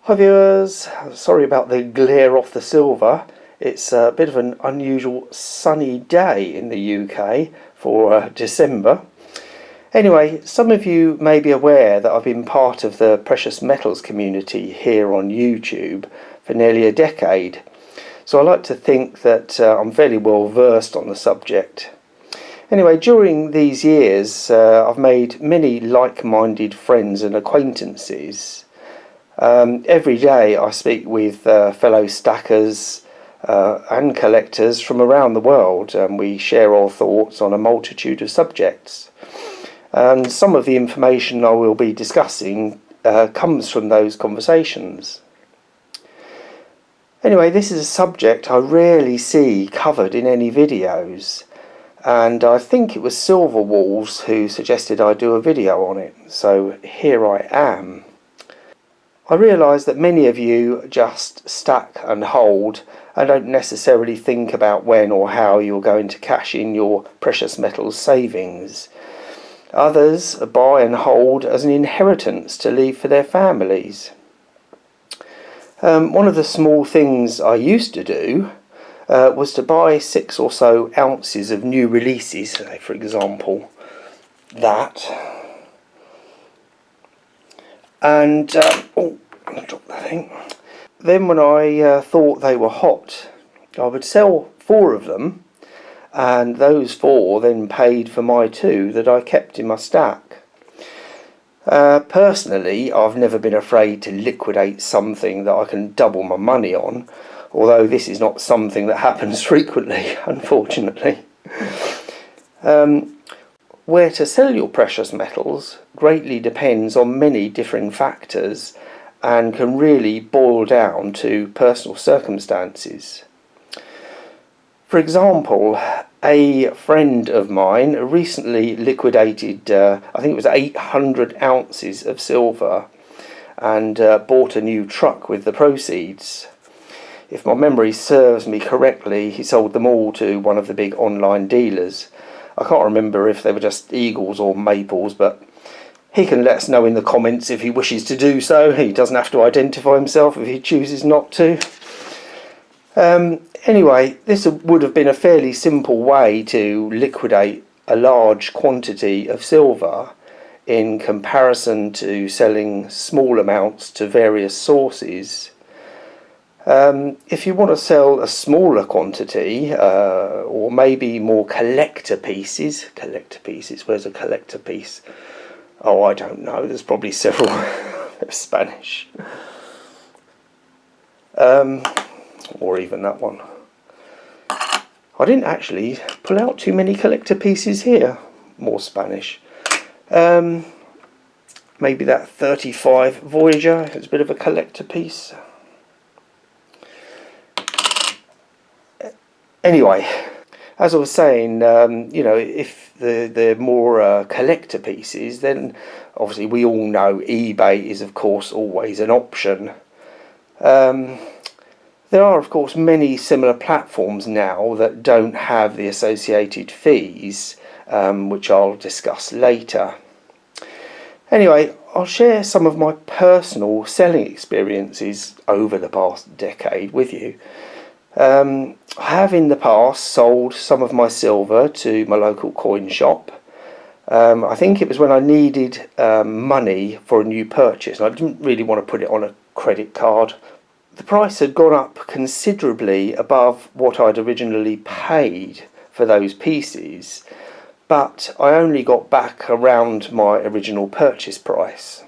Hi viewers, sorry about the glare off the silver. It's a bit of an unusual sunny day in the UK for December. Anyway, some of you may be aware that I've been part of the precious metals community here on YouTube for nearly a decade. So I like to think that I'm fairly well versed on the subject. Anyway, during these years I've made many like-minded friends and acquaintances. Every day I speak with fellow stackers and collectors from around the world, and we share our thoughts on a multitude of subjects. And some of the information I will be discussing comes from those conversations. Anyway, this is a subject I rarely see covered in any videos, and I think it was Silver Walls who suggested I do a video on it, so here I am. I realise that many of you just stack and hold and don't necessarily think about when or how you're going to cash in your precious metals savings. Others buy and hold as an inheritance to leave for their families. One of the small things I used to do was to buy 6 or so ounces of new releases, say for example that. And drop that thing. Then when I thought they were hot, I would sell 4 of them, and those 4 then paid for my 2 that I kept in my stack. Personally, I've never been afraid to liquidate something that I can double my money on, although this is not something that happens frequently, unfortunately. Where to sell your precious metals greatly depends on many different factors and can really boil down to personal circumstances. For example, a friend of mine recently liquidated, I think it was 800 ounces of silver, and bought a new truck with the proceeds. If my memory serves me correctly, he sold them all to one of the big online dealers. I can't remember if they were just Eagles or Maples, but he can let us know in the comments if he wishes to do so. He doesn't have to identify himself if he chooses not to. Anyway, this would have been a fairly simple way to liquidate a large quantity of silver in comparison to selling small amounts to various sources. If you want to sell a smaller quantity, or maybe more collector pieces, where's a collector piece? Oh, I don't know, there's probably several. Spanish. Or even that one. I didn't actually pull out too many collector pieces here. More Spanish. Maybe that 35 Voyager is a bit of a collector piece. Anyway, as I was saying, you know, if they're more collector pieces, then obviously we all know eBay is of course always an option. There are of course many similar platforms now that don't have the associated fees, which I'll discuss later. Anyway, I'll share some of my personal selling experiences over the past decade with you. I have in the past sold some of my silver to my local coin shop. I think it was when I needed money for a new purchase, and I didn't really want to put it on a credit card. The price had gone up considerably above what I'd originally paid for those pieces, but I only got back around my original purchase price.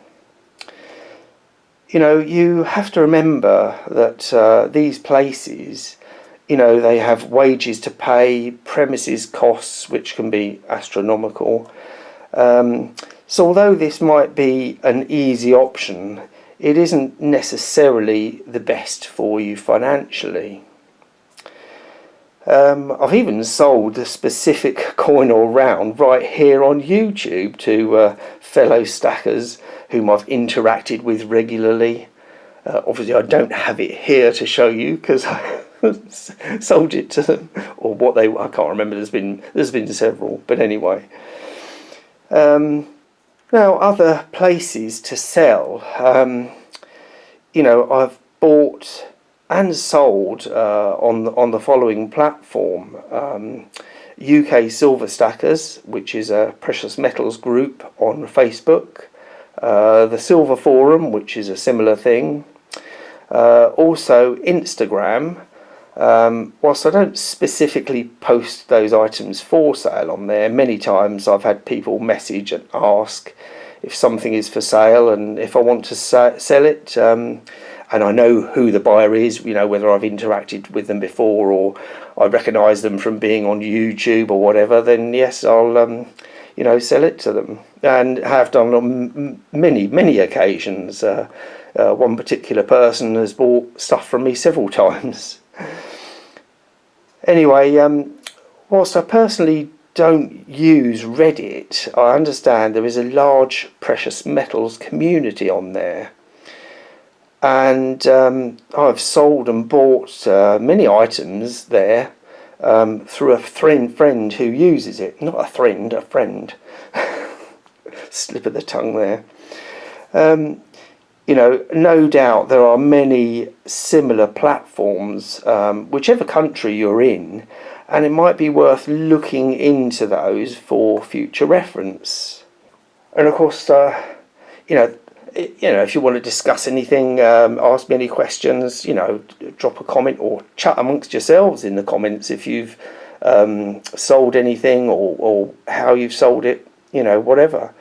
You know, you have to remember that these places, you know, they have wages to pay, premises costs, which can be astronomical. So although this might be an easy option, it isn't necessarily the best for you financially. I've even sold a specific coin or round right here on YouTube to fellow stackers whom I've interacted with regularly. Obviously I don't have it here to show you because I sold it to them, or what they were, I can't remember. There's been several, but anyway. Now other places to sell. you know, I've bought and sold on the following platform: UK Silver Stackers, which is a precious metals group on Facebook, the Silver Forum, which is a similar thing, also Instagram. Whilst I don't specifically post those items for sale on there, many times I've had people message and ask if something is for sale and if I want to sell it, and I know who the buyer is, you know, whether I've interacted with them before or I recognise them from being on YouTube or whatever, then yes, I'll you know, sell it to them, and have done on many occasions. One particular person has bought stuff from me several times. Anyway, whilst I personally don't use Reddit, I understand there is a large precious metals community on there, and I've sold and bought many items there through a friend who uses it. Not a friend. Slip of the tongue there. You know, no doubt there are many similar platforms, whichever country you're in, and it might be worth looking into those for future reference. And of course, you know, if you want to discuss anything, ask me any questions, you know, drop a comment or chat amongst yourselves in the comments if you've sold anything or how you've sold it, you know, whatever.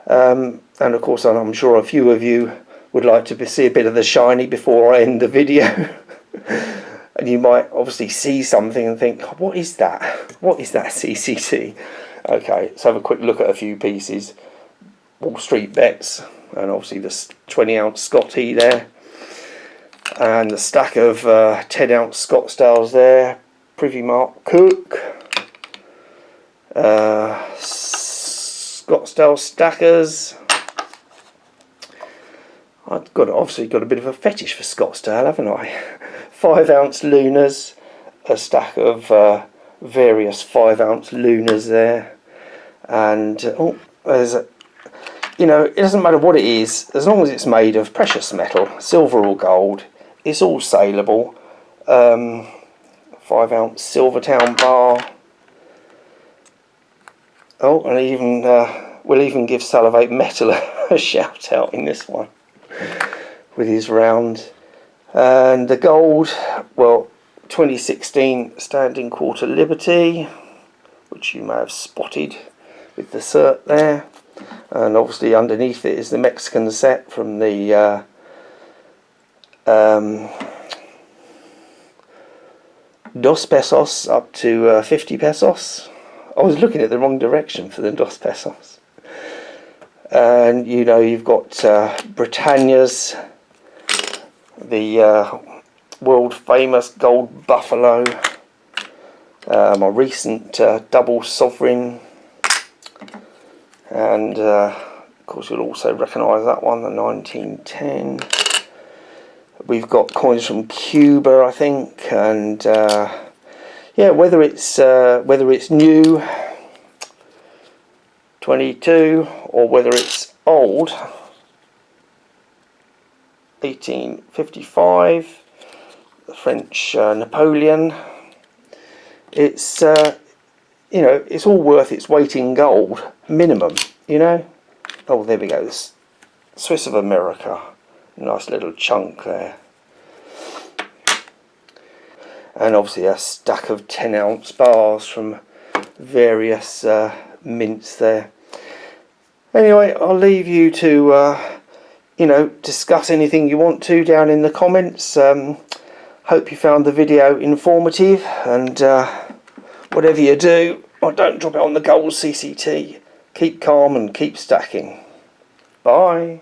And of course, I'm sure a few of you would like to see a bit of the shiny before I end the video. And you might obviously see something and think, what is that? What is that CCT? Okay, let's have a quick look at a few pieces. Wall Street Bets, and obviously the 20-ounce Scotty there, and the stack of 10-ounce Scottsdales there, Privy Mark Cook, Scottsdale Stackers. I've obviously got a bit of a fetish for Scottsdale, haven't I? 5-ounce Lunas, a stack of various 5-ounce Lunas there, and there's a, you know, it doesn't matter what it is, as long as it's made of precious metal, silver or gold, it's all saleable. 5-ounce Silvertown bar. Oh, and even we'll even give Salivate Metal a shout out in this one with his round. And the gold, well, 2016 Standing Quarter Liberty, which you may have spotted with the cert there. And obviously underneath it is the Mexican set from the dos pesos up to 50 pesos. I was looking at the wrong direction for the dos pesos. And you know, you've got Britannia's, the world famous gold buffalo, my recent double sovereign, and of course you'll also recognise that one, the 1910. We've got coins from Cuba, I think, and yeah, whether it's new 22 or whether it's old 1855, the French Napoleon, it's you know, it's all worth its weight in gold minimum, you know. Oh, there we go, this Swiss of America, nice little chunk there, and obviously a stack of 10-ounce bars from various mints there. Anyway, I'll leave you to you know, discuss anything you want to down in the comments. Hope you found the video informative, and whatever you do, don't drop it on the gold CCT. Keep calm and keep stacking. Bye.